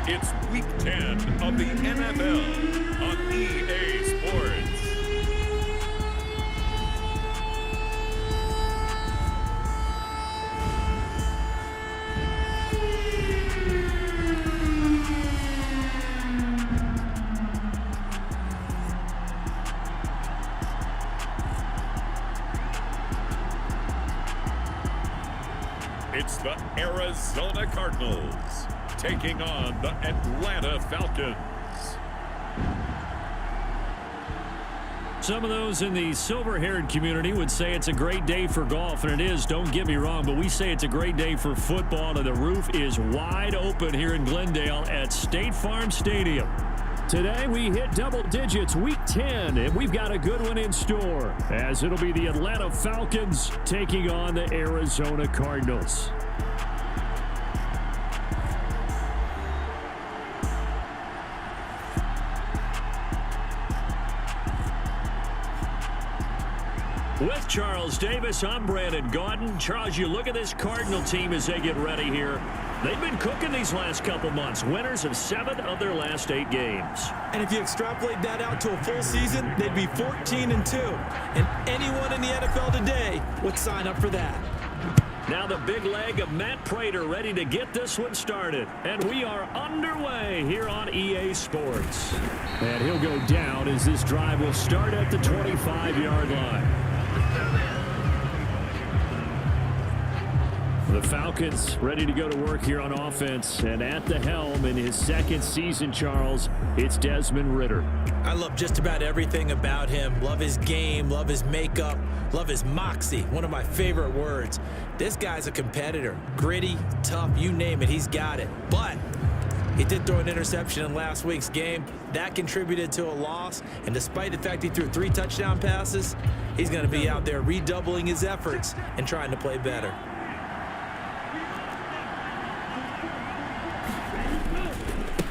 It's Week 10 of the NFL on EA Sports. It's the Arizona Cardinals taking on the Atlanta Falcons. Some of those in the silver-haired community would say it's a great day for golf, and it is, don't get me wrong, but we say it's a great day for football, and the roof is wide open here in Glendale at State Farm Stadium. Today we hit double digits, Week 10, and we've got a good one in store, as it'll be the Atlanta Falcons taking on the Arizona Cardinals. With Charles Davis, I'm Brandon Gaudin. Charles, you look at this Cardinal team as they get ready here. They've been cooking these last couple months. Winners of 7 of their last 8 games. And if you extrapolate that out to a full season, they'd be 14-2. And anyone in the NFL today would sign up for that. Now the big leg of Matt Prater ready to get this one started. And we are underway here on EA Sports. And he'll go down as this drive will start at the 25-yard line. The Falcons ready to go to work here on offense, and at the helm in his second season, Charles, it's Desmond Ridder. I love just about everything about him. Love his game, love his makeup, love his moxie, one of my favorite words. This guy's a competitor, gritty, tough, you name it, he's got it. But he did throw an interception in last week's game. That contributed to a loss, and despite the fact he threw 3 touchdown passes, he's going to be out there redoubling his efforts and trying to play better.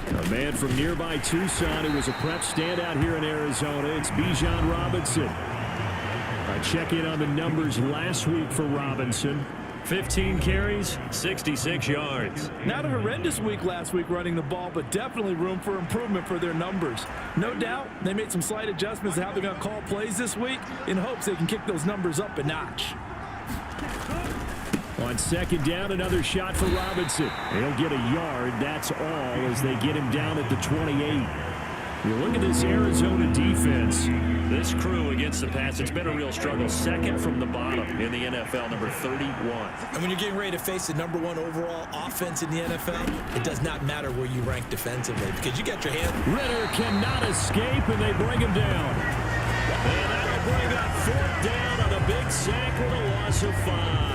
A man from nearby Tucson who was a prep standout here in Arizona. It's Bijan Robinson. I check in on the numbers last week for Robinson. 15 carries, 66 yards. Not a horrendous week last week running the ball, but definitely room for improvement for their numbers. No doubt they made some slight adjustments to how they're going to call plays this week in hopes they can kick those numbers up a notch. On second down, another shot for Robinson. He'll get a yard, that's all, as they get him down at the 28. You look at this Arizona defense. This crew against the pass, it's been a real struggle. Second from the bottom in the NFL, number 31. And when you're getting ready to face the number 1 overall offense in the NFL, it does not matter where you rank defensively because you got your hand. Ridder cannot escape, and they bring him down. And that'll bring up 4th down on a big sack with a loss of 5.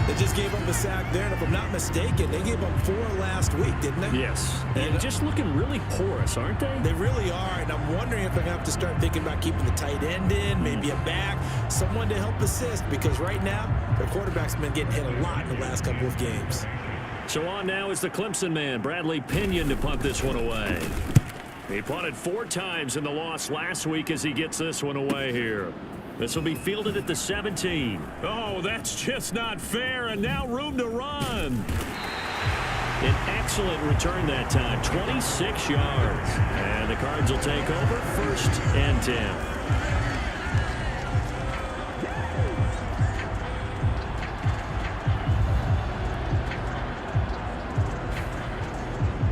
They just gave up a sack there, and if I'm not mistaken, they gave up 4 last week, didn't they? Yes. And just looking really porous, aren't they? They really are, and I'm wondering if they're going to have to start thinking about keeping the tight end in, maybe a back, someone to help assist, because right now, their quarterback's been getting hit a lot in the last couple of games. So on now is the Clemson man, Bradley Pinion, to punt this one away. He punted 4 times in the loss last week as he gets this one away here. This will be fielded at the 17. Oh, that's just not fair, and now room to run. An excellent return that time, 26 yards. And the Cards will take over, 1st and 10.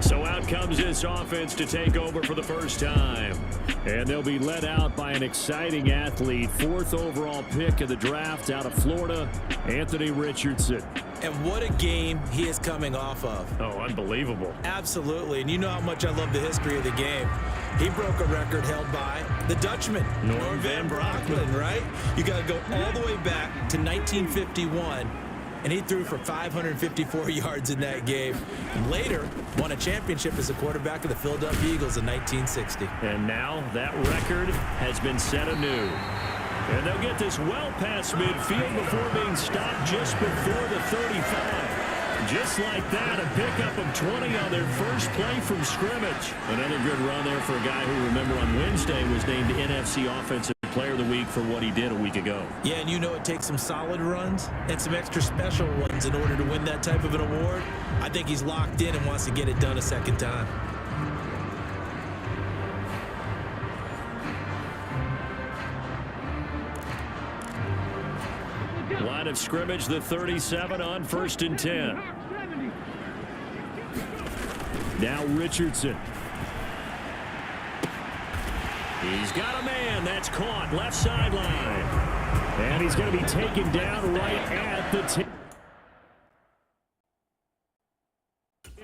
So out comes this offense to take over for the first time. And they'll be led out by an exciting athlete, 4th overall pick of the draft out of Florida, Anthony Richardson. And what a game he is coming off of. Oh, unbelievable. Absolutely, and you know how much I love the history of the game. He broke a record held by the Dutchman, Norm Van Brocklin, right? You got to go all the way back to 1951. And he threw for 554 yards in that game. And later, won a championship as a quarterback of the Philadelphia Eagles in 1960. And now that record has been set anew. And they'll get this well past midfield before being stopped just before the 35. Just like that, a pickup of 20 on their first play from scrimmage. Another good run there for a guy who, remember, on Wednesday was named NFC Offensive Player of the Week for what he did a week ago. Yeah, and you know it takes some solid runs and some extra special ones in order to win that type of an award. I think he's locked in and wants to get it done a second time. Line of scrimmage, the 37 on 1st and 10. Now Richardson. He's got a man. That's caught. Left sideline. And he's going to be taken down right at the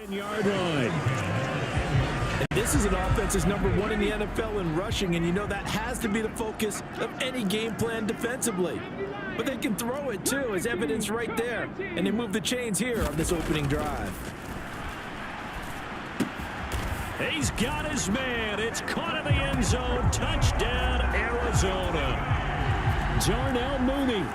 10-yard line. And this is an offense that's #1 in the NFL in rushing, and you know that has to be the focus of any game plan defensively. But they can throw it, too, as evidence right there. And they move the chains here on this opening drive. He's got his man. It's caught in the end zone. Touchdown, Arizona. Darnell Mooney,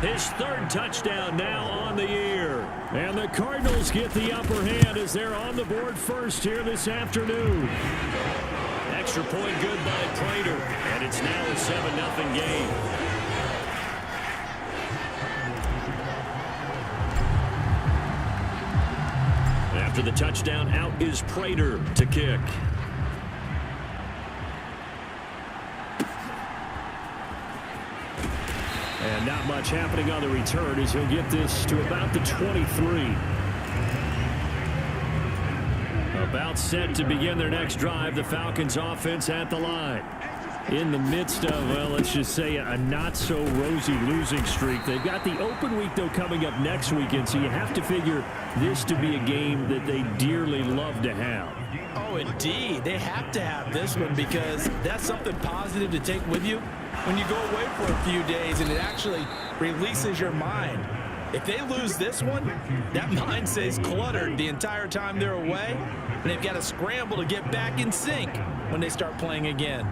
his 3rd touchdown now on the year. And the Cardinals get the upper hand as they're on the board first here this afternoon. Extra point good by Prater. And it's now a 7-0 game. After the touchdown, out is Prater to kick. And not much happening on the return as he'll get this to about the 23. About set to begin their next drive, the Falcons offense at the line. In the midst of, well, let's just say a not-so-rosy losing streak. They've got the open week, though, coming up next weekend, so you have to figure this to be a game that they dearly love to have. Oh, indeed. They have to have this one because that's something positive to take with you when you go away for a few days, and it actually releases your mind. If they lose this one, that mind stays cluttered the entire time they're away, and they've got to scramble to get back in sync when they start playing again.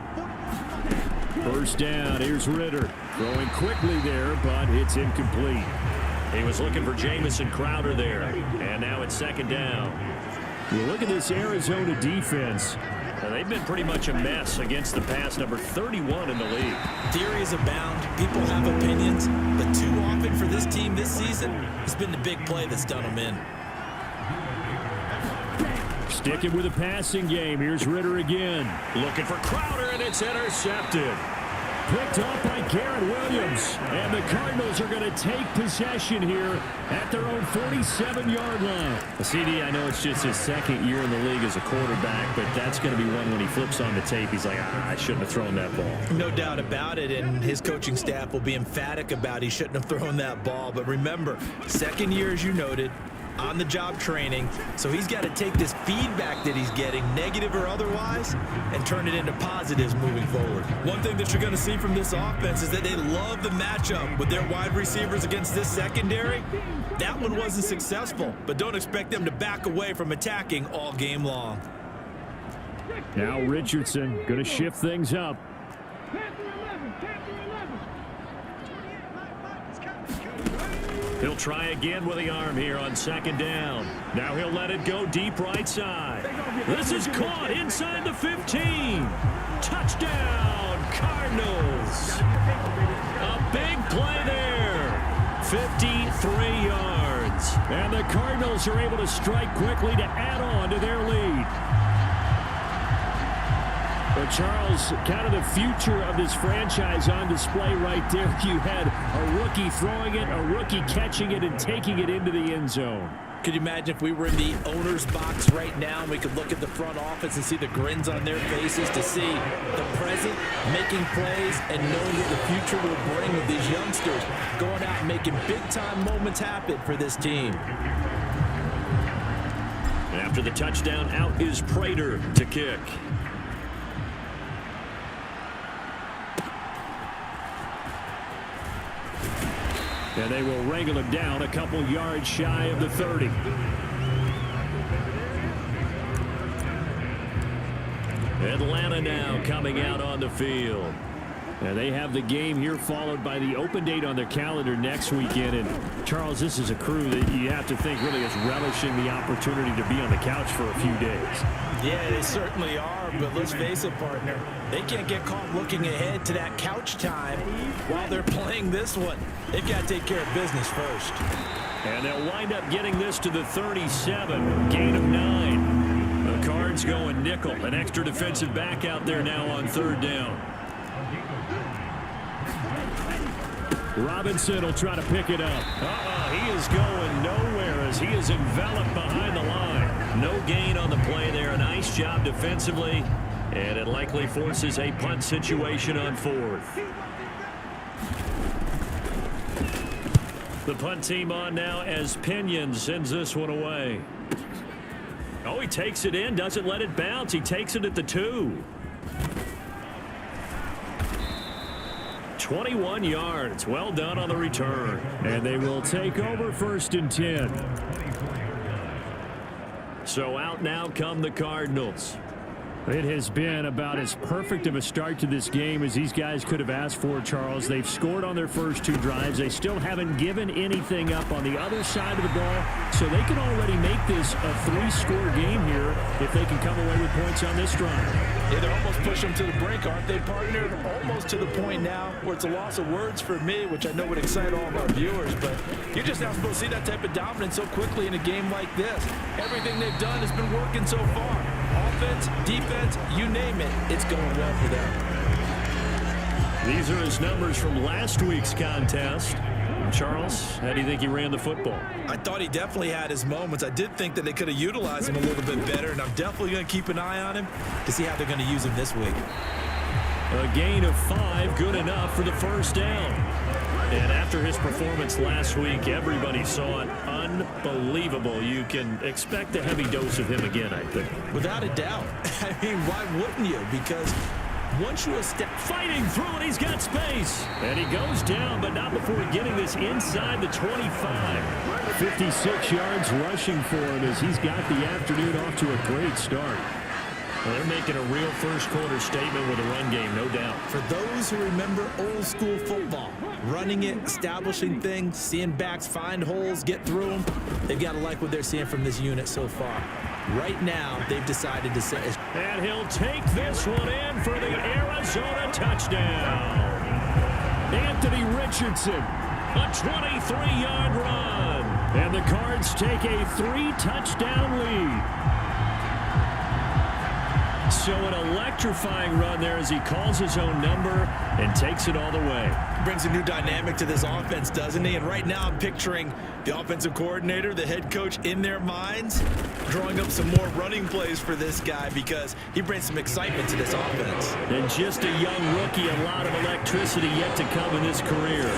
First down, here's Ritter. Throwing quickly there, but it's incomplete. He was looking for Jamison Crowder there, and now it's 2nd down. Well, look at this Arizona defense. They've been pretty much a mess against the pass, number 31 in the league. Theories abound. People have opinions. But too often for this team this season, it's been the big play that's done them in. Sticking with a passing game. Here's Ritter again. Looking for Crowder, and it's intercepted. Picked off by Garrett Williams. And the Cardinals are going to take possession here at their own 47-yard line. CD, I know it's just his 2nd year in the league as a quarterback, but that's going to be one when he flips on the tape, he's like, I shouldn't have thrown that ball. No doubt about it, and his coaching staff will be emphatic about he shouldn't have thrown that ball. But remember, 2nd year, as you noted, on-the-job training, so he's got to take this feedback that he's getting, negative or otherwise, and turn it into positives moving forward. One thing that you're going to see from this offense is that they love the matchup with their wide receivers against this secondary. That one wasn't successful, but don't expect them to back away from attacking all game long. Now Richardson going to shift things up. He'll try again with the arm here on 2nd down. Now he'll let it go deep right side. This is caught inside the 15. Touchdown, Cardinals. A big play there. 53 yards. And the Cardinals are able to strike quickly to add on to their lead. But Charles, kind of the future of this franchise on display right there. You had a rookie throwing it, a rookie catching it, and taking it into the end zone. Could you imagine if we were in the owner's box right now and we could look at the front office and see the grins on their faces to see the present making plays and knowing what the future will bring with these youngsters going out and making big-time moments happen for this team. After the touchdown, out is Prater to kick. And they will wrangle him down a couple yards shy of the 30. Atlanta now coming out on the field. And they have the game here followed by the open date on their calendar next weekend. And, Charles, this is a crew that you have to think really is relishing the opportunity to be on the couch for a few days. Yeah, they certainly are, but let's face it, partner. They can't get caught looking ahead to that couch time while they're playing this one. They've got to take care of business first. And they'll wind up getting this to the 37, gain of 9. The Cards going nickel, an extra defensive back out there now on 3rd down. Robinson will try to pick it up. He is going nowhere as he is enveloped behind the line. No gain on the play there. A nice job defensively, and it likely forces a punt situation on 4th. The punt team on now as Pinion sends this one away. Oh, he takes it in, doesn't let it bounce. He takes it at the 2. 21 yards. Well done on the return. And they will take over 1st and 10. So out now come the Cardinals. It has been about as perfect of a start to this game as these guys could have asked for, Charles. They've scored on their first 2 drives. They still haven't given anything up on the other side of the ball, so they can already make this a 3-score game here if they can come away with points on this drive. Yeah, they're almost pushing them to the brink, aren't they, partner? Almost to the point now where it's a loss of words for me, which I know would excite all of our viewers, but you're just not supposed to see that type of dominance so quickly in a game like this. Everything they've done has been working so far. Offense, defense, you name it, it's going well for them. These are his numbers from last week's contest. Charles, how do you think he ran the football? I thought he definitely had his moments. I did think that they could have utilized him a little bit better, and I'm definitely going to keep an eye on him to see how they're going to use him this week. A gain of 5, good enough for the 1st down. And after his performance last week, everybody saw it. Unbelievable. You can expect a heavy dose of him again, I think. Without a doubt. I mean, why wouldn't you? Because once you fighting through it, he's got space. And he goes down, but not before getting this inside the 25. 56 yards rushing for him as he's got the afternoon off to a great start. Well, they're making a real first-quarter statement with a run game, no doubt. For those who remember old-school football, running it, establishing things, seeing backs find holes, get through them, they've got to like what they're seeing from this unit so far. Right now, they've decided to set. And he'll take this one in for the Arizona touchdown. Anthony Richardson, a 23-yard run. And the Cards take a 3-touchdown lead. So an electrifying run there as he calls his own number and takes it all the way. Brings a new dynamic to this offense, doesn't he? And right now I'm picturing the offensive coordinator, the head coach in their minds, drawing up some more running plays for this guy because he brings some excitement to this offense. And just a young rookie, a lot of electricity yet to come in his career.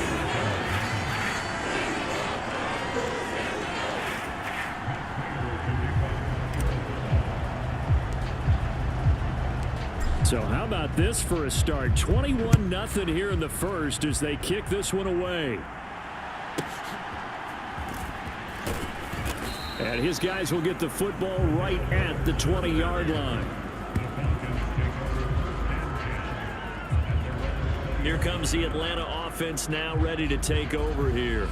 So how about this for a start? 21-0 here in the first as they kick this one away. And his guys will get the football right at the 20-yard line. Here comes the Atlanta offense now ready to take over here.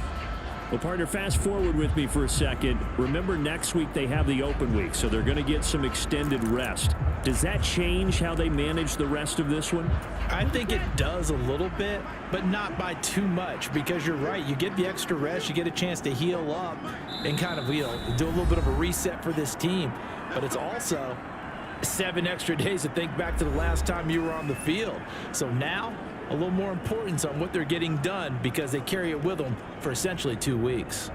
Well, partner, fast forward with me for a second. Remember, next week they have the open week, so they're going to get some extended rest. Does that change how they manage the rest of this one? I think it does a little bit, but not by too much, because you're right. You get the extra rest, you get a chance to heal up and kind of do a little bit of a reset for this team. But it's also 7 extra days to think back to the last time you were on the field. So now, a little more importance on what they're getting done because they carry it with them for essentially 2 weeks.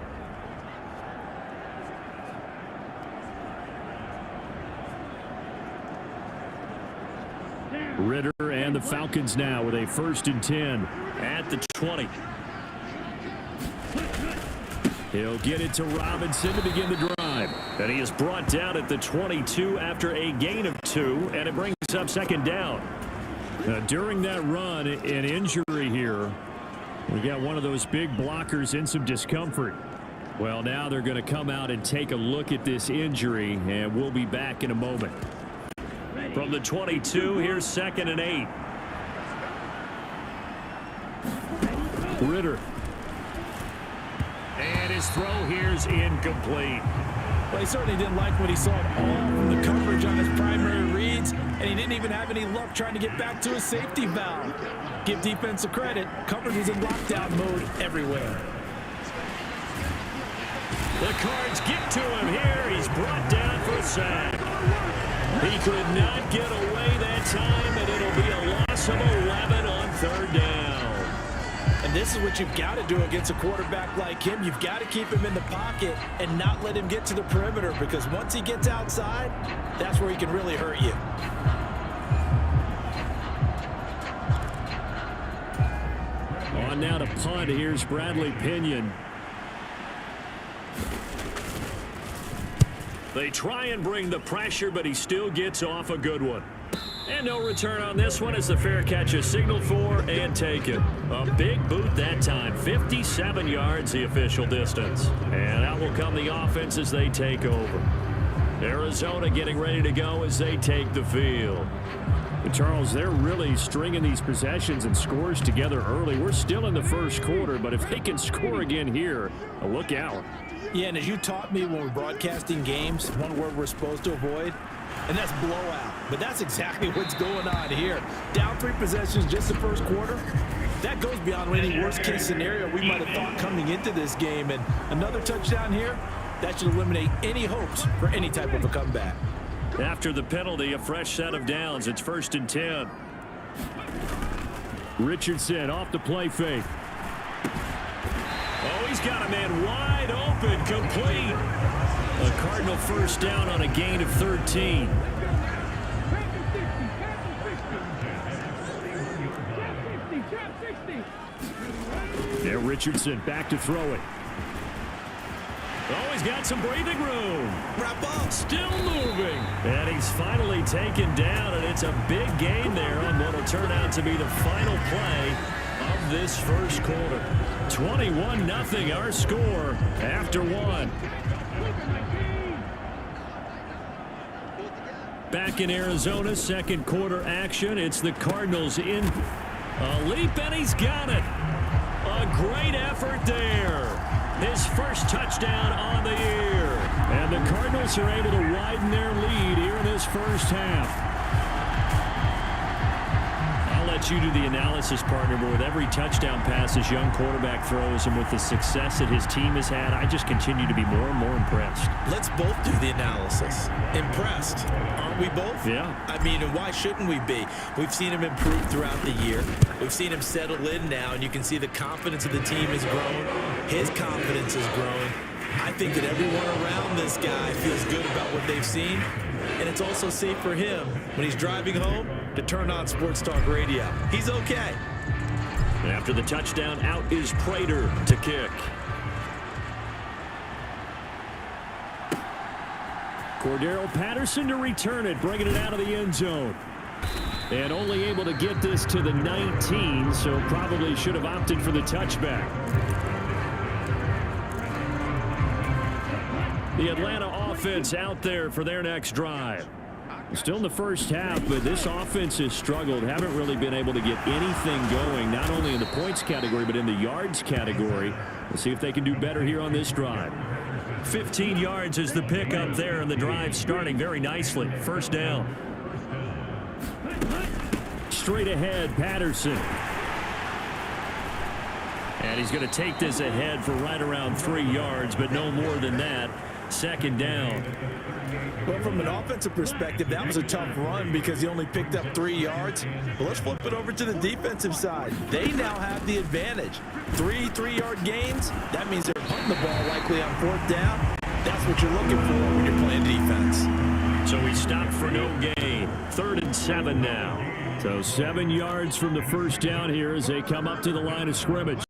Ritter and the Falcons now with a 1st and 10 at the 20. He'll get it to Robinson to begin the drive. And he is brought down at the 22 after a gain of 2, and it brings up 2nd down. During that run, an injury here. We got one of those big blockers in some discomfort. Well, now they're going to come out and take a look at this injury, and we'll be back in a moment. From the 22, here's 2nd and 8. Ritter. And his throw here's incomplete. Well, he certainly didn't like what he saw at all from the coverage on his primary reads, and he didn't even have any luck trying to get back to his safety valve. Give defense a credit. Coverage was in lockdown mode everywhere. The Cards get to him here. He's brought down for a sack. He could not get away that time, and it'll be a loss of 11 on third down. And this is what you've got to do against a quarterback like him. You've got to keep him in the pocket and not let him get to the perimeter, because once he gets outside, that's where he can really hurt you. On now to punt. Here's Bradley Pinion. They try and bring the pressure, but he still gets off a good one. And no return on this one as the fair catch is signaled for and taken. A big boot that time. 57 yards the official distance. And out will come the offense as they take over. Arizona getting ready to go as they take the field. But Charles, they're really stringing these possessions and scores together early. We're still in the first quarter, but if they can score again here, look out. Yeah, and as you taught me when we're broadcasting games, one word we're supposed to avoid, and that's blowout. But that's exactly what's going on here. Down 3 possessions just the first quarter. That goes beyond any worst-case scenario we might have thought coming into this game. And another touchdown here, that should eliminate any hopes for any type of a comeback. After the penalty, a fresh set of downs. It's 1st and 10. Richardson off the play fake. Oh, he's got a man wide open, complete. A Cardinal first down on a gain of 13. There, Richardson back to throw it. Oh, he's got some breathing room. Wrap up. Still moving. And he's finally taken down, and it's a big gain there on what will turn out to be the final play of this first quarter. 21-0 our score after 1. Back in Arizona, second quarter action. It's the Cardinals in a leap, and he's got it. A great effort there. His first touchdown on the year. And the Cardinals are able to widen their lead here in this first half. I'll let you do the analysis, partner, but with every touchdown pass this young quarterback throws and with the success that his team has had, I just continue to be more and more impressed. Let's both do the analysis. Impressed, aren't we both? Yeah. I mean, and why shouldn't we be? We've seen him improve throughout the year. We've seen him settle in now, and you can see the confidence of the team is growing. His confidence is growing. I think that everyone around this guy feels good about what they've seen, and it's also safe for him when he's driving home to turn on Sports Talk Radio. He's okay. After the touchdown, out is Prater to kick. Cordero Patterson to return it, bringing it out of the end zone. And only able to get this to the 19, so probably should have opted for the touchback. The Atlanta offense out there for their next drive. Still in the first half, but this offense has struggled. Haven't really been able to get anything going, not only in the points category, but in the yards category. Let's see if they can do better here on this drive. 15 yards is the pickup there, and the drive starting very nicely. First down. Straight ahead, Patterson. And he's going to take this ahead for right around 3 yards, but no more than that. Second down. Well, from an offensive perspective, that was a tough run because he only picked up 3 yards. But let's flip it over to the defensive side. They now have the advantage. 3 3-yard gains. That means they're punting the ball likely on 4th down. That's what you're looking for when you're playing defense. So he stopped for no gain. 3rd and 7 now. So 7 yards from the first down here as they come up to the line of scrimmage.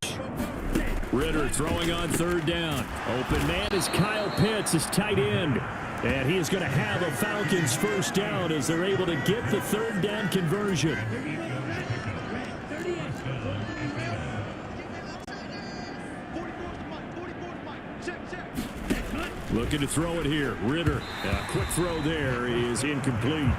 Ritter throwing on 3rd down. Open man is Kyle Pitts, his tight end. And he is going to have a Falcons first down as they're able to get the 3rd down conversion. Looking to throw it here. Ritter. A quick throw there is incomplete.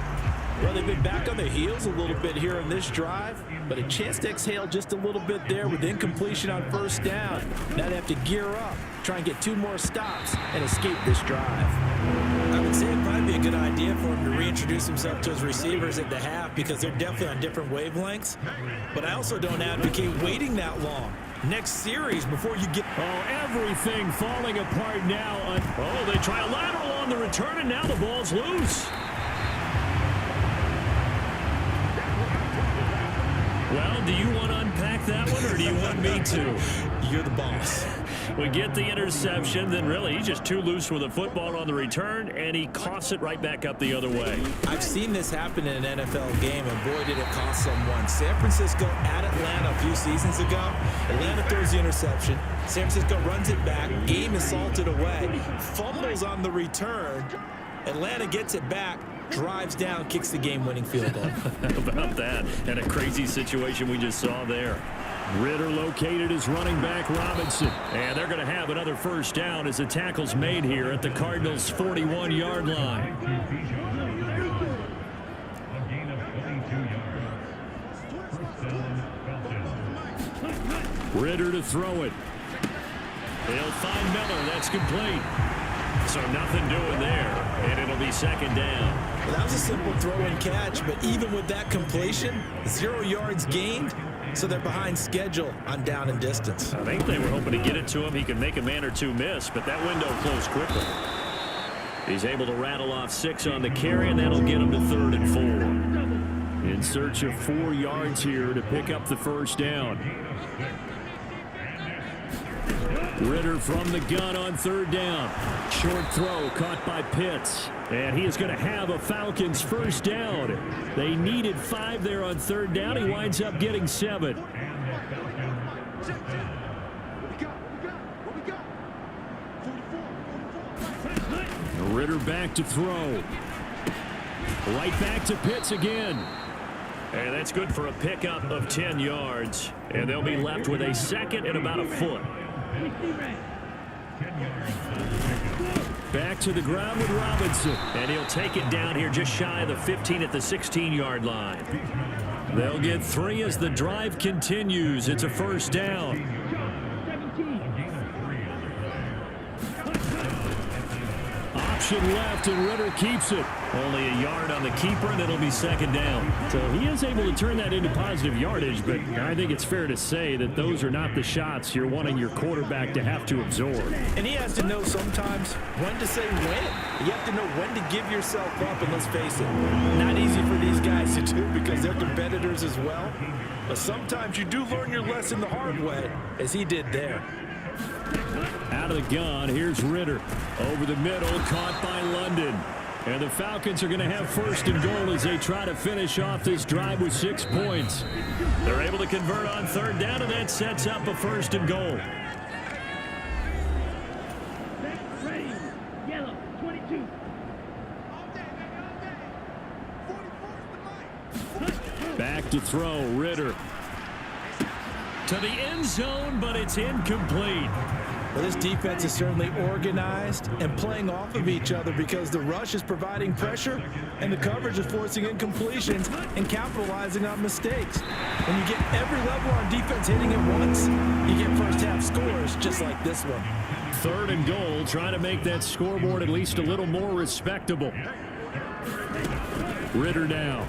Well, they've been back on their heels a little bit here in this drive, but a chance to exhale just a little bit there with incompletion on first down. Now they have to gear up, try and get 2 more stops, and escape this drive. I would say it'd probably be a good idea for him to reintroduce himself to his receivers at the half because they're definitely on different wavelengths. But I also don't advocate waiting that long. Next series before you get... Oh, everything falling apart now. Oh, they try a lateral on the return, and now the ball's loose. Well, do you want to unpack that one, or do you want me to? You're the boss. We get the interception, then really he's just too loose with the football on the return, and he coughs it right back up the other way. I've seen this happen in an NFL game, and boy, did it cost someone. San Francisco at Atlanta a few seasons ago. Atlanta throws the interception. San Francisco runs it back. Game is salted away. Fumbles on the return. Atlanta gets it back. Drives down, kicks the game-winning field goal. How about that? And a crazy situation we just saw there. Ritter located as running back Robinson. And they're going to have another first down as the tackle's made here at the Cardinals' 41-yard line. Ritter to throw it. They'll find Miller. That's complete. So nothing doing there, and it'll be second down. Well, that was a simple throw and catch, but even with that completion, 0 yards gained, so they're behind schedule on down and distance. I think they were hoping to get it to him. He could make a man or 2 miss, but that window closed quickly. He's able to rattle off 6 on the carry, and that'll get him to 3rd and 4. In search of 4 yards here to pick up the first down. Ritter from the gun on 3rd down. Short throw caught by Pitts. And he is going to have a Falcons first down. They needed 5 there on 3rd down. He winds up getting 7. Ritter back to throw. Right back to Pitts again. And that's good for a pickup of 10 yards. And they'll be left with a 2nd and about a foot. Back to the ground with Robinson. And he'll take it down here just shy of the 15 at the 16-yard line. They'll get 3 as the drive continues. It's a first down. Option left, and Ritter keeps it. Only a yard on the keeper, and it'll be second down. So he is able to turn that into positive yardage, but I think it's fair to say that those are not the shots you're wanting your quarterback to have to absorb. And he has to know sometimes when to say when. You have to know when to give yourself up, and let's face it, not easy for these guys to do because they're competitors as well. But sometimes you do learn your lesson the hard way, as he did there. Out of the gun, here's Ritter. Over the middle, caught by London. And the Falcons are going to have 1st and goal as they try to finish off this drive with 6 points. They're able to convert on 3rd down, and that sets up a 1st and goal. Yellow, 22. Back to throw, Ritter. To the end zone, but it's incomplete. Well, this defense is certainly organized and playing off of each other because the rush is providing pressure and the coverage is forcing incompletions and capitalizing on mistakes. When you get every level on defense hitting at once, you get first half scores just like this one. 3rd and goal, trying to make that scoreboard at least a little more respectable. Ritter now.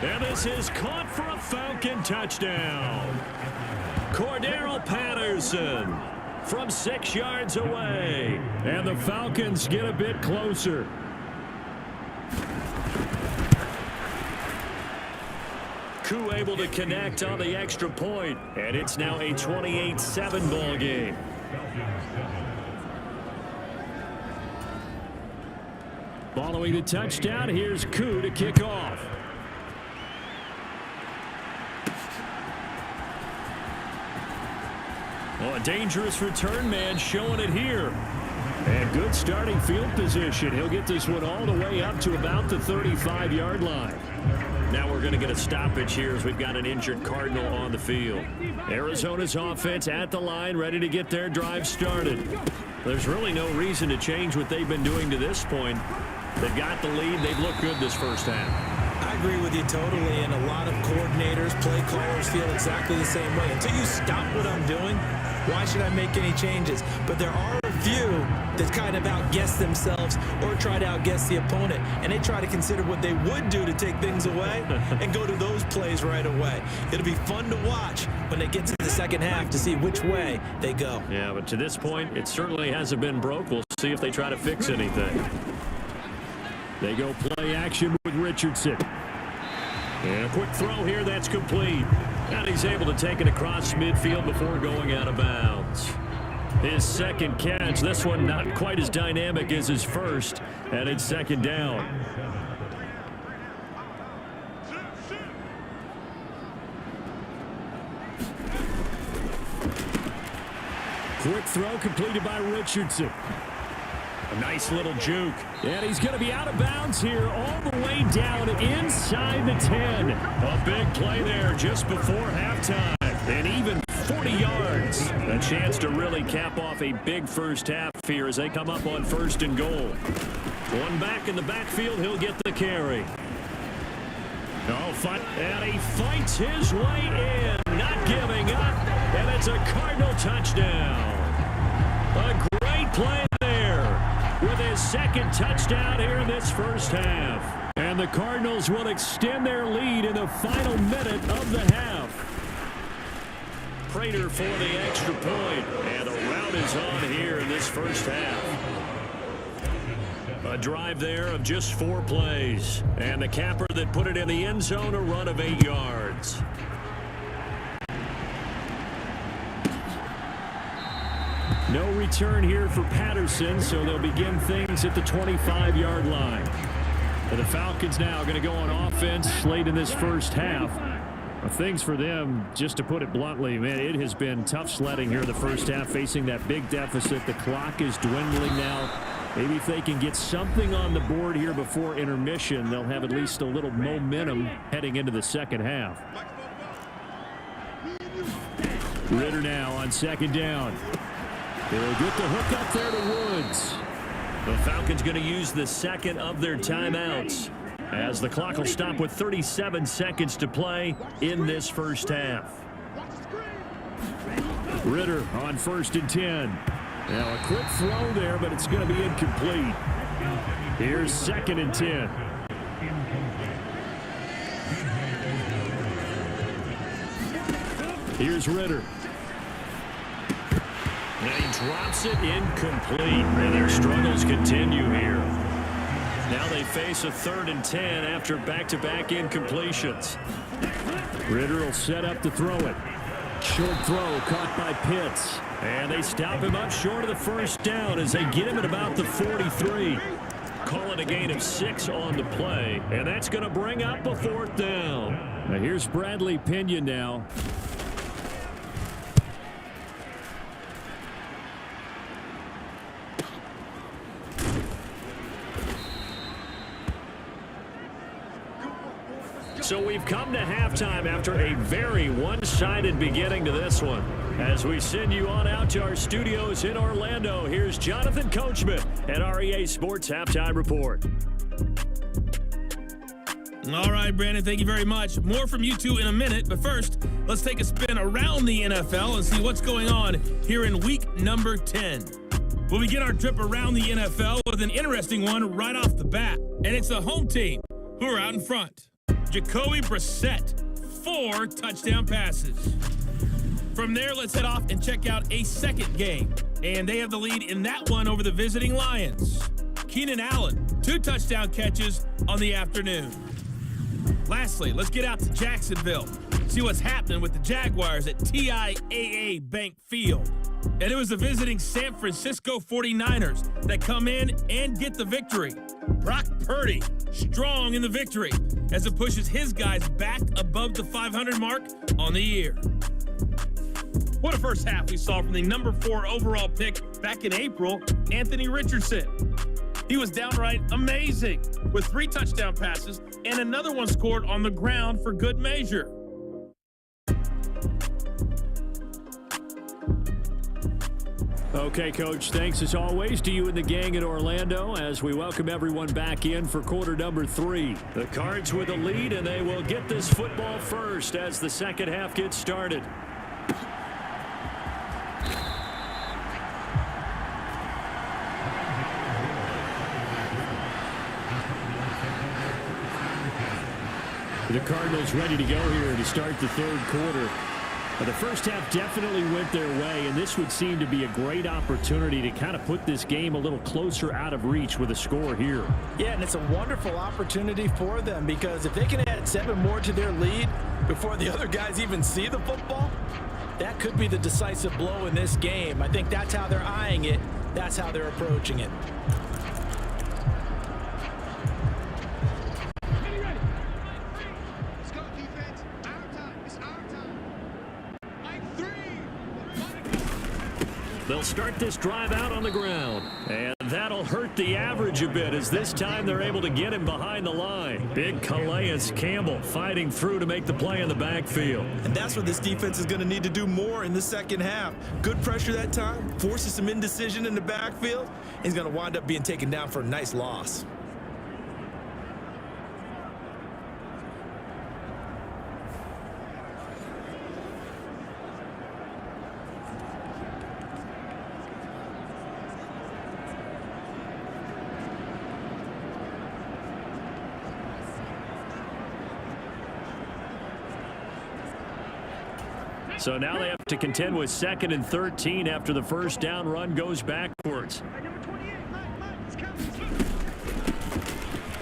And this is caught for a Falcon touchdown. Cordero Patterson from 6 yards away. And the Falcons get a bit closer. Koo able to connect on the extra point, and it's now a 28-7 ball game. Following the touchdown, here's Koo to kick off. Oh, a dangerous return man showing it here. And good starting field position. He'll get this one all the way up to about the 35-yard line. Now we're going to get a stoppage here as we've got an injured Cardinal on the field. Arizona's offense at the line, ready to get their drive started. There's really no reason to change what they've been doing to this point. They've got the lead. They've looked good this first half. I agree with you totally, and a lot of coordinators, play callers feel exactly the same way. Until you stop what I'm doing, why should I make any changes? But there are a few that kind of outguess themselves or try to outguess the opponent, and they try to consider what they would do to take things away and go to those plays right away. It'll be fun to watch when they get to the second half to see which way they go. Yeah, but to this point, it certainly hasn't been broke. We'll see if they try to fix anything. They go play action with Richardson. And a quick throw here, that's complete. And he's able to take it across midfield before going out of bounds. His second catch, this one not quite as dynamic as his first, and it's second down. Quick throw completed by Richardson. A nice little juke. And he's going to be out of bounds here all the way down inside the 10. A big play there just before halftime. And even 40 yards. A chance to really cap off a big first half here as they come up on 1st and goal. One back in the backfield. He'll get the carry. And he fights his way in. Not giving up. And it's a Cardinal touchdown. A great play with his second touchdown here in this first half. And the Cardinals will extend their lead in the final minute of the half. Prater for the extra point. And the rout is on here in this first half. A drive there of just 4 plays. And the capper that put it in the end zone, a run of 8 yards. No return here for Patterson, so they'll begin things at the 25-yard line. And the Falcons now going to go on offense late in this first half. Things for them, just to put it bluntly, man, it has been tough sledding here in the first half, facing that big deficit. The clock is dwindling now. Maybe if they can get something on the board here before intermission, they'll have at least a little momentum heading into the second half. Ritter now on second down. They'll get the hook up there to Woods. The Falcons going to use the second of their timeouts as the clock will stop with 37 seconds to play in this first half. Ritter on 1st and 10. Now a quick throw there, but it's going to be incomplete. Here's 2nd and 10. Here's Ritter. And he drops it incomplete. And their struggles continue here. Now they face a 3rd and 10 after back-to-back incompletions. Ritter will set up to throw it. Short throw caught by Pitts. And they stop him up short of the first down as they get him at about the 43. Call it a gain of 6 on the play. And that's going to bring up a 4th down. Now here's Bradley Pinion now. So we've come to halftime after a very one-sided beginning to this one. As we send you on out to our studios in Orlando, here's Jonathan Coachman at our EA Sports Halftime Report. All right, Brandon, thank you very much. More from you two in a minute, but first, let's take a spin around the NFL and see what's going on here in week number 10. We'll begin our trip around the NFL with an interesting one right off the bat, and it's the home team who are out in front. Jacoby Brissett, 4 touchdown passes. From there, let's head off and check out a second game. And they have the lead in that one over the visiting Lions. Keenan Allen, 2 touchdown catches on the afternoon. Lastly, let's get out to Jacksonville. See what's happening with the Jaguars at TIAA Bank Field. And it was the visiting San Francisco 49ers that come in and get the victory. Brock Purdy, strong in the victory as it pushes his guys back above the 500 mark on the year. What a first half we saw from the number 4 overall pick back in April, Anthony Richardson. He was downright amazing with 3 touchdown passes and another one scored on the ground for good measure. Okay, Coach, thanks as always to you and the gang in Orlando as we welcome everyone back in for quarter number 3. The Cards with a lead, and they will get this football first as the second half gets started. The Cardinals ready to go here to start the third quarter. The first half definitely went their way, and this would seem to be a great opportunity to kind of put this game a little closer out of reach with a score here. Yeah, and it's a wonderful opportunity for them because if they can add 7 more to their lead before the other guys even see the football, that could be the decisive blow in this game. I think that's how they're eyeing it. That's how they're approaching it. They'll start this drive out on the ground. And that'll hurt the average a bit as this time they're able to get him behind the line. Big Calais Campbell fighting through to make the play in the backfield. And that's what this defense is going to need to do more in the second half. Good pressure that time, forces some indecision in the backfield. He's going to wind up being taken down for a nice loss. So now they have to contend with 2nd and 13 after the first down run goes backwards.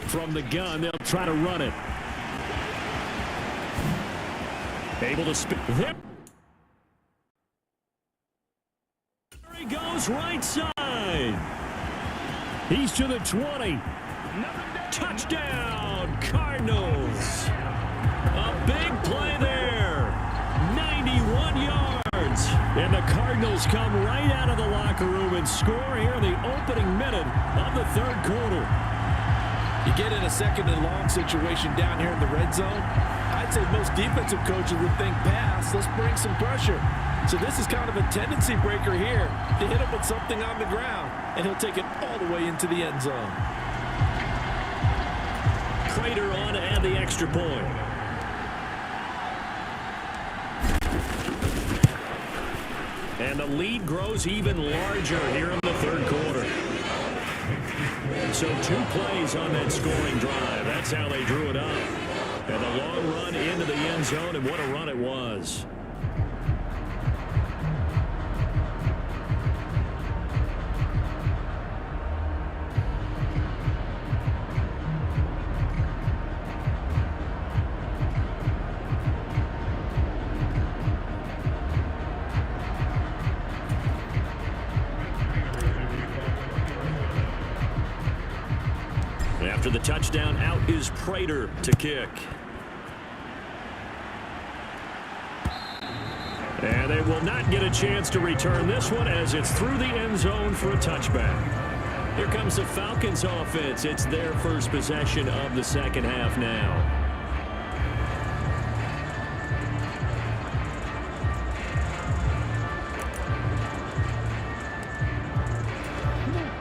From the gun, they'll try to run it. Able to spin. There he goes, right side. He's to the 20. Touchdown, Cardinals. A big play there. 91 yards. And the Cardinals come right out of the locker room and score here in the opening minute of the third quarter. You get in a 2nd and long situation down here in the red zone, I'd say most defensive coaches would think pass, let's bring some pressure. So this is kind of a tendency breaker here to hit him with something on the ground, and he'll take it all the way into the end zone. Prater on to add the extra point. And the lead grows even larger here in the third quarter. So 2 plays on that scoring drive. That's how they drew it up. And the long run into the end zone, and what a run it was. After the touchdown, out is Prater to kick. And they will not get a chance to return this one as it's through the end zone for a touchback. Here comes the Falcons offense. It's their first possession of the second half now.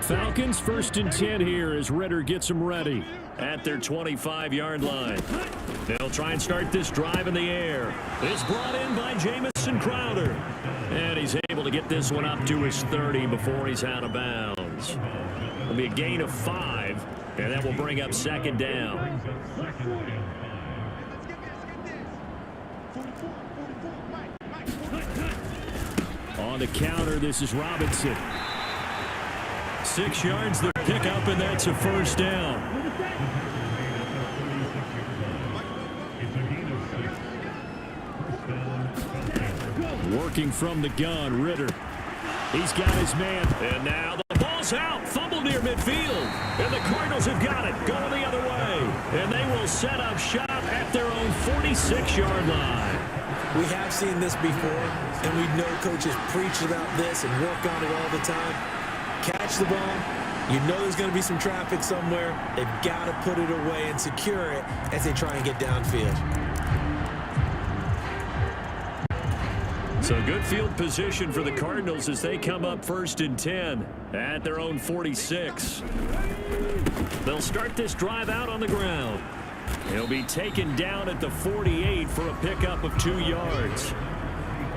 Falcons 1st and 10 here as Ritter gets them ready at their 25-yard line. They'll try and start this drive in the air. It's brought in by Jamison Crowder. And he's able to get this one up to his 30 before he's out of bounds. It'll be a gain of 5, and that will bring up 2nd down. On the counter, this is Robinson. 6 yards the pickup, and that's a 1st down. Working from the gun, Ritter. He's got his man. And now the ball's out. Fumble near midfield. And the Cardinals have got it. Going the other way. And they will set up shop at their own 46-yard line. We have seen this before, and we know coaches preach about this and work on it all the time. Catch the ball. You know there's going to be some traffic somewhere. They've got to put it away and secure it as they try and get downfield. So good field position for the Cardinals as they come up 1st and 10 at their own 46. They'll start this drive out on the ground. He'll be taken down at the 48 for a pickup of 2 yards.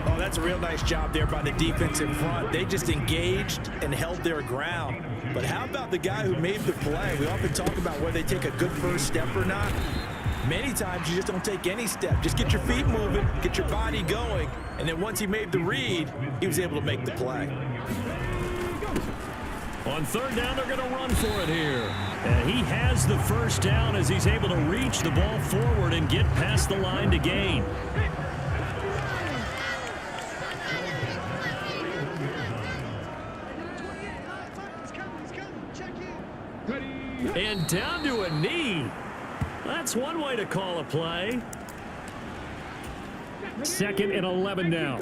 Oh, that's a real nice job there by the defense in front. They just engaged and held their ground. But how about the guy who made the play? We often talk about whether they take a good first step or not. Many times you just don't take any step. Just get your feet moving, get your body going, and then once he made the read, he was able to make the play. On 3rd down, they're going to run for it here. And he has the first down as he's able to reach the ball forward and get past the line to gain. And down to a knee. That's one way to call a play. 2nd and 11 now.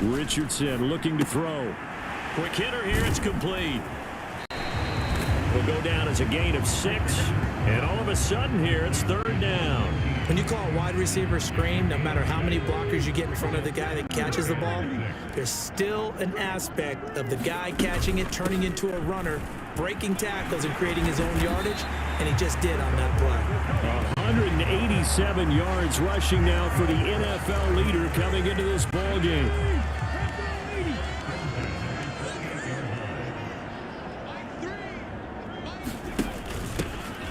Richardson looking to throw. Quick hitter here. It's complete. Will go down as a gain of 6. And all of a sudden here, it's 3rd down. When you call a wide receiver screen, no matter how many blockers you get in front of the guy that catches the ball, there's still an aspect of the guy catching it, turning into a runner, breaking tackles and creating his own yardage, and he just did on that play. 187 yards rushing now for the NFL leader coming into this ball game.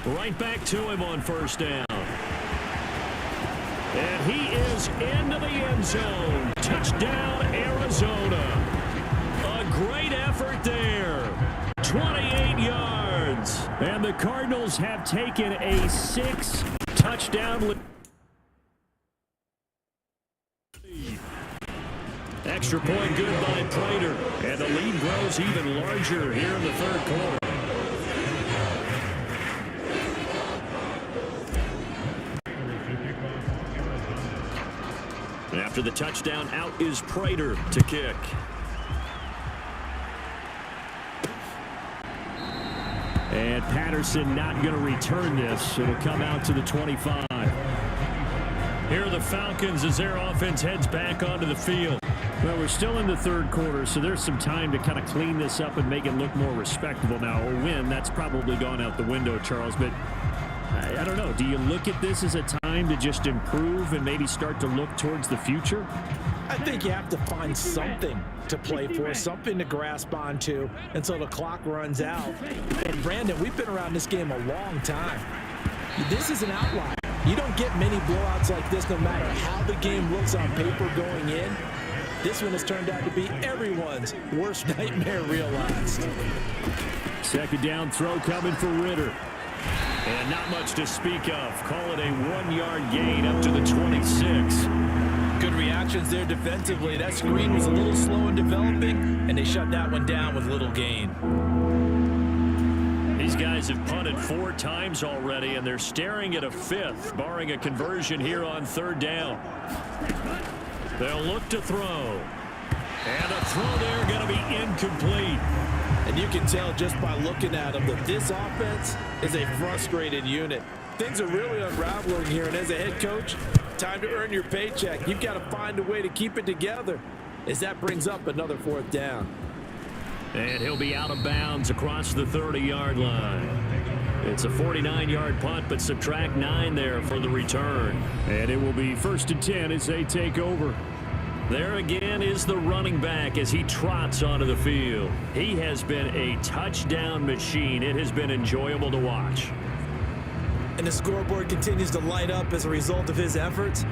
Right back to him on 1st down. And he is into the end zone. Touchdown, Arizona. A great effort there. 28 yards. And the Cardinals have taken a 6-touchdown lead. Extra point good by Prater. And the lead grows even larger here in the 3rd quarter. After the touchdown, out is Prater to kick. And Patterson not going to return this. It'll come out to the 25. Here are the Falcons as their offense heads back onto the field. Well, we're still in the 3rd quarter, so there's some time to kind of clean this up and make it look more respectable. Now, a win, that's probably gone out the window, Charles, but I don't know. Do you look at this as a time to just improve and maybe start to look towards the future? I think you have to find something to play for, something to grasp onto until the clock runs out. And Brandon, we've been around this game a long time. This is an outlier. You don't get many blowouts like this no matter how the game looks on paper going in. This one has turned out to be everyone's worst nightmare realized. 2nd down throw coming for Ritter. And not much to speak of. Call it a 1-yard gain up to the 26. Good reactions there defensively. That screen was a little slow in developing, and they shut that one down with little gain. These guys have punted 4 times already, and they're staring at a 5th, barring a conversion here on 3rd down. They'll look to throw. And a throw there going to be incomplete. And you can tell just by looking at them that this offense is a frustrated unit. Things are really unraveling here, and as a head coach, time to earn your paycheck. You've got to find a way to keep it together as that brings up another 4th down. And he'll be out of bounds across the 30-yard line. It's a 49-yard punt, but subtract 9 there for the return. And it will be 1st and 10 as they take over. There again is the running back as he trots onto the field. He has been a touchdown machine. It has been enjoyable to watch. And the scoreboard continues to light up as a result of his efforts.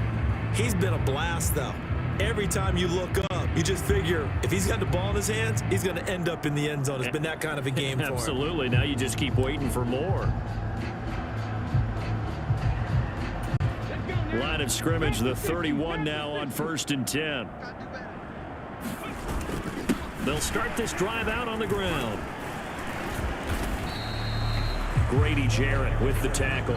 He's been a blast, though. Every time you look up, you just figure if he's got the ball in his hands, he's going to end up in the end zone. It's been that kind of a game for him. Absolutely. Now you just keep waiting for more. Line of scrimmage, the 31 now on 1st and 10. They'll start this drive out on the ground. Grady Jarrett with the tackle.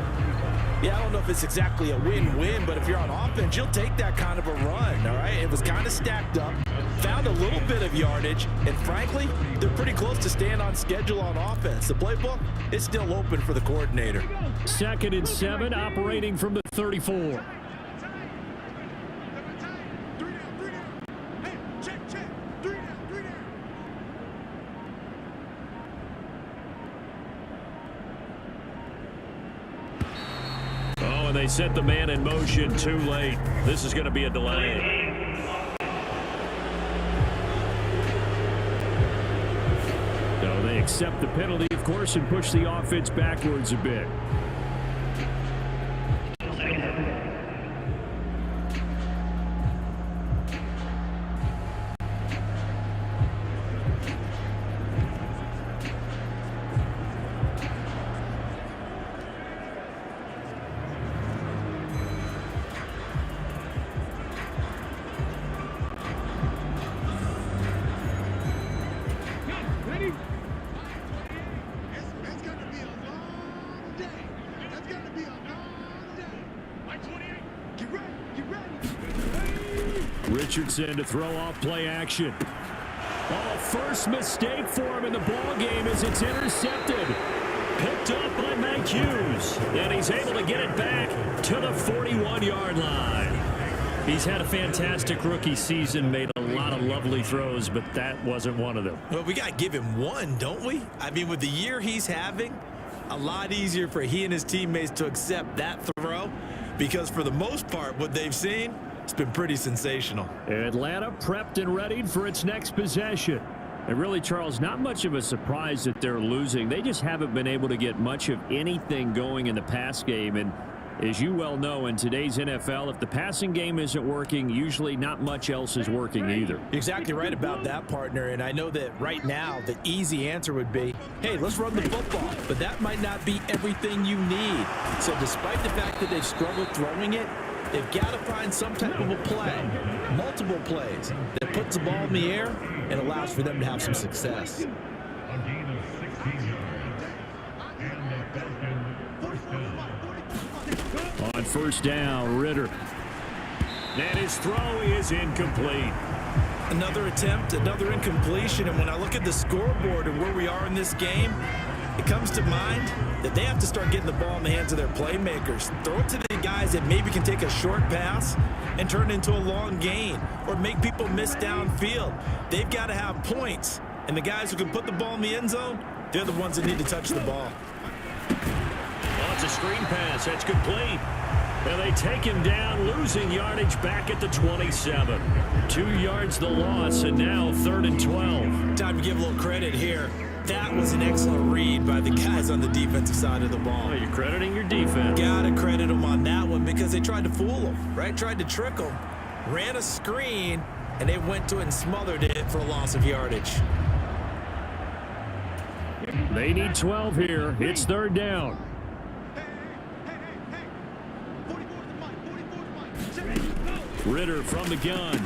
Yeah, I don't know if it's exactly a win-win, but if you're on offense, you'll take that kind of a run, all right? It was kind of stacked up. found a little bit of yardage, and frankly, they're pretty close to staying on schedule on offense. The playbook is still open for the coordinator. 2nd and 7, operating from the 34. Oh, and they set the man in motion too late. This is going to be a delay. So they accept the penalty, of course, and push the offense backwards a bit. Richardson to throw off play action. Oh, first mistake for him in the ball game as it's intercepted. Picked up by Mike Hughes. And he's able to get it back to the 41-yard line. He's had a fantastic rookie season, made a lot of lovely throws, but that wasn't one of them. Well, we got to give him one, don't we? I mean, with the year he's having, a lot easier for he and his teammates to accept that throw, because for the most part, what they've seen, it's been pretty sensational. Atlanta prepped and readied for its next possession. And really, Charles, not much of a surprise that they're losing. They just haven't been able to get much of anything going in the pass game. And as you well know, in today's NFL, if the passing game isn't working, usually not much else is working either. Exactly right about that, partner. And I know that right now the easy answer would be, hey, let's run the football. But that might not be everything you need. So despite the fact that they've struggled throwing it, they've got to find some type of a play, multiple plays, that puts the ball in the air and allows for them to have some success. On first down, Ritter. And his throw is incomplete. Another attempt, another incompletion, and when I look at the scoreboard and where we are in this game, it comes to mind that they have to start getting the ball in the hands of their playmakers. Throw it to the guys that maybe can take a short pass and turn it into a long gain or make people miss downfield. They've got to have points, and the guys who can put the ball in the end zone, they're the ones that need to touch the ball. Oh, it's a screen pass. That's complete. And they take him down, losing yardage back at the 27. 2 yards the loss, and now 3rd and 12. Time to give a little credit here. That was an excellent read by the guys on the defensive side of the ball. Oh, you're crediting your defense. Gotta credit them on that one because they tried to fool them, right? Tried to trick them. Ran a screen, and they went to it and smothered it for a loss of yardage. They need 12 here. It's 3rd down. Ritter from the gun.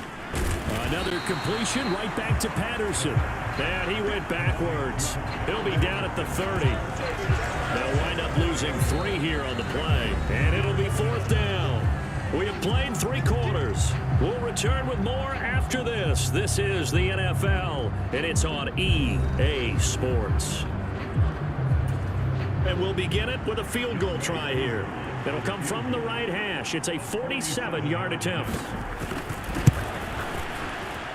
Another completion right back to Patterson. And he went backwards. He'll be down at the 30. They'll wind up losing 3 here on the play. And it'll be 4th down. We have played 3 quarters. We'll return with more after this. This is the NFL, and it's on EA Sports. And we'll begin it with a field goal try here. It'll come from the right hash. It's a 47-yard attempt.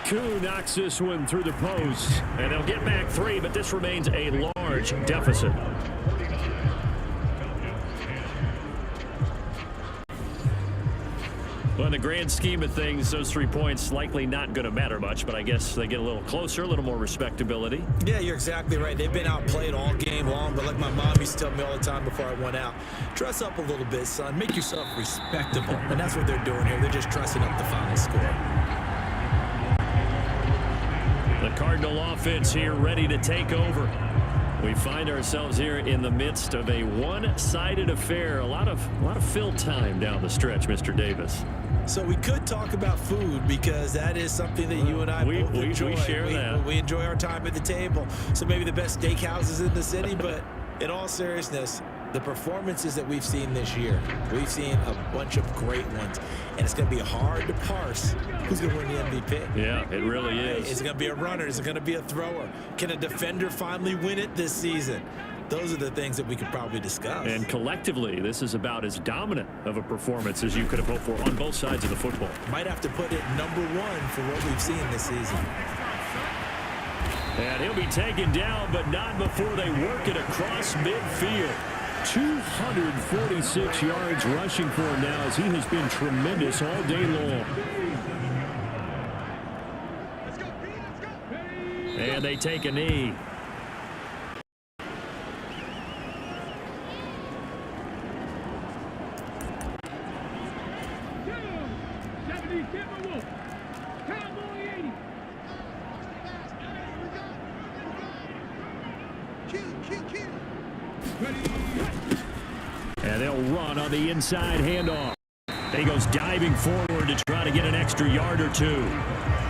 Koo knocks this one through the post, and they'll get back 3, but this remains a large deficit. Well, in the grand scheme of things, those 3 points likely not going to matter much, but I guess they get a little closer, a little more respectability. Yeah, you're exactly right. They've been outplayed all game long, but like my mom used to tell me all the time before I went out, dress up a little bit, son. Make yourself respectable. And that's what they're doing here. They're just dressing up the final score. The Cardinal offense here ready to take over. We find ourselves here in the midst of a one-sided affair. A lot of fill time down the stretch, Mr. Davis. So we could talk about food because that is something that you and I both enjoy. We share that. We enjoy our time at the table. So maybe the best steakhouses in the city, but in all seriousness, the performances that we've seen this year, we've seen a bunch of great ones, and it's going to be hard to parse who's going to win the MVP. Yeah, it really is. Is it going to be a runner? Is it going to be a thrower? Can a defender finally win it this season? Those are the things that we could probably discuss. And collectively, this is about as dominant of a performance as you could have hoped for on both sides of the football. Might have to put it number one for what we've seen this season. And he'll be taken down, but not before they work it across midfield. 246 yards rushing for him now as he has been tremendous all day long. And they take a knee. And they'll run on the inside handoff. He goes diving forward to try to get an extra yard or two.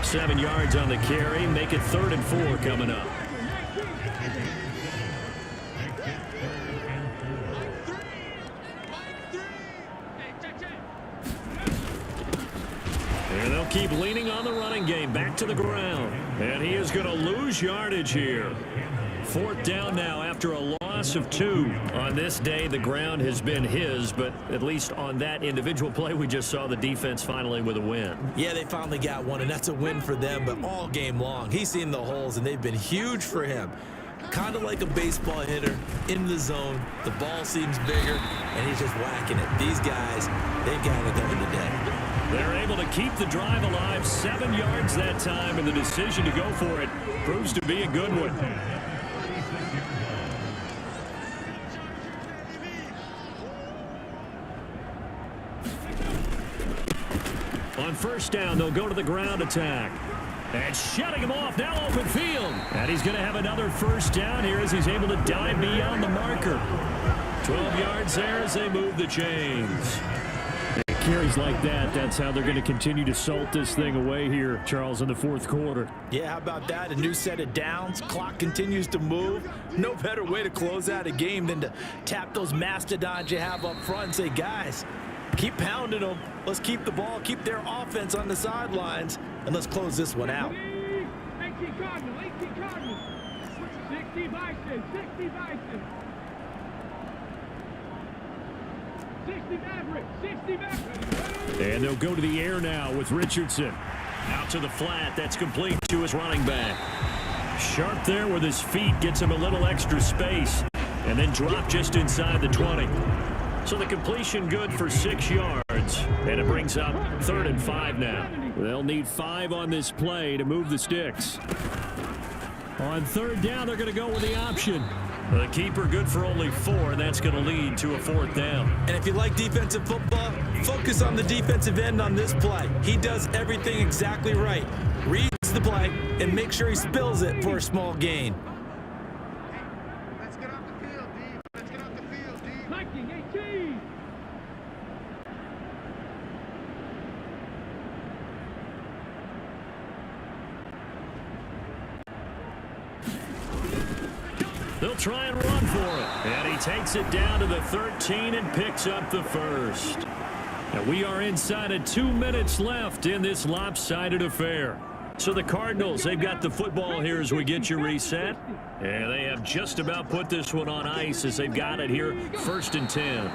7 yards on the carry. Make it 3rd and 4 coming up. And they'll keep leaning on the running game. Back to the ground. And he is going to lose yardage here. 4th down now after a loss of 2. On this day, the ground has been his, but at least on that individual play, we just saw the defense finally with a win. Yeah, they finally got one, and that's a win for them, but all game long, he's seen the holes, and they've been huge for him. Kind of like a baseball hitter in the zone. The ball seems bigger, and he's just whacking it. These guys, they've got it going today. They're able to keep the drive alive. 7 yards that time, and the decision to go for it proves to be a good one. On 1st down, they'll go to the ground attack. And shutting him off, now open field. And he's going to have another 1st down here as he's able to dive beyond the marker. 12 yards there as they move the chains. Carries like that, that's how they're going to continue to salt this thing away here, Charles, in the 4th quarter. Yeah, how about that? A new set of downs. Clock continues to move. No better way to close out a game than to tap those mastodons you have up front and say, guys, keep pounding them. Let's keep the ball, keep their offense on the sidelines, and let's close this one out. 18 Cardinal, 60 Bison, 60 Bison. 60 Maverick, 60 Maverick. And they'll go to the air now with Richardson. Out to the flat, that's complete to his running back. Sharp there with his feet, gets him a little extra space, and then drop just inside the 20. So the completion good for 6 yards, and it brings up 3rd and 5 now. They'll need 5 on this play to move the sticks. On 3rd down, they're going to go with the option. The keeper good for only 4, and that's going to lead to a 4th down. And if you like defensive football, focus on the defensive end on this play. He does everything exactly right. Reads the play and make sure he spills it for a small gain. Let's get off the field, D. Let's get off the field, D. Viking 18. They'll try and run for it. And he takes it down to the 13 and picks up the 1st. And we are inside of 2 minutes left in this lopsided affair. So the Cardinals, they've got the football here as we get you reset. And they have just about put this one on ice as they've got it here, 1st and 10.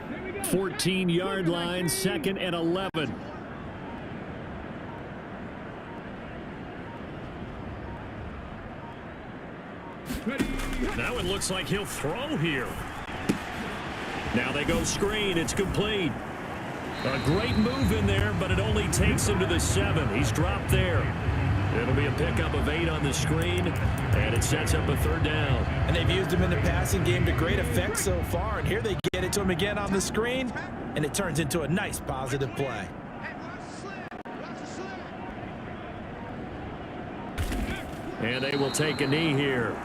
Here 14-yard line, 2nd and 11. Now it looks like he'll throw here. Now they go screen. It's complete. A great move in there, but it only takes him to the 7. He's dropped there. It'll be a pickup of 8 on the screen, and it sets up a 3rd down. And they've used him in the passing game to great effect so far, and here they get it to him again on the screen, and it turns into a nice positive play. And they will take a knee here.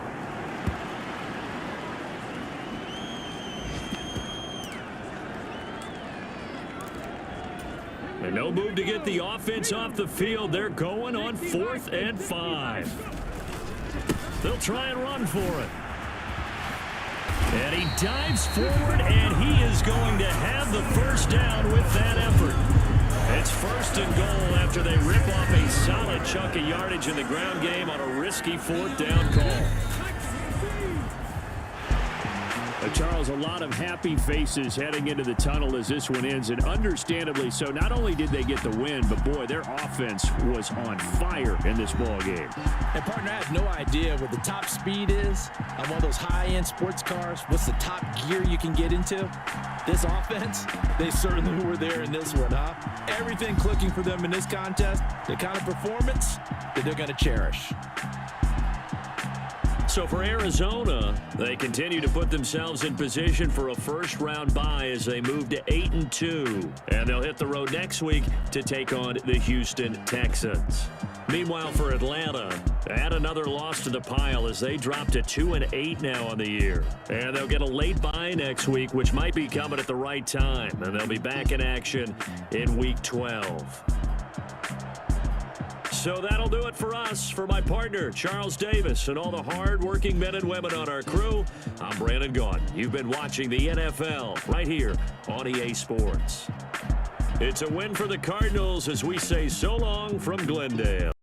And no move to get the offense off the field. They're going on 4th and 5. They'll try and run for it. And he dives forward, and he is going to have the first down with that effort. It's 1st and goal after they rip off a solid chunk of yardage in the ground game on a risky 4th down call. Charles, a lot of happy faces heading into the tunnel as this one ends, and understandably so. Not only did they get the win, but boy, their offense was on fire in this ball game. And partner, I have no idea what the top speed is on one of those high-end sports cars. What's the top gear you can get into? This offense, they certainly were there in this one, huh? Everything clicking for them in this contest, the kind of performance that they're going to cherish. So for Arizona, they continue to put themselves in position for a first-round bye as they move to 8-2. And they'll hit the road next week to take on the Houston Texans. Meanwhile, for Atlanta, add another loss to the pile as they drop to 2-8 now on the year. And they'll get a late bye next week, which might be coming at the right time. And they'll be back in action in Week 12. So that'll do it for us. For my partner, Charles Davis, and all the hard-working men and women on our crew, I'm Brandon Gaudin. You've been watching the NFL right here on EA Sports. It's a win for the Cardinals as we say so long from Glendale.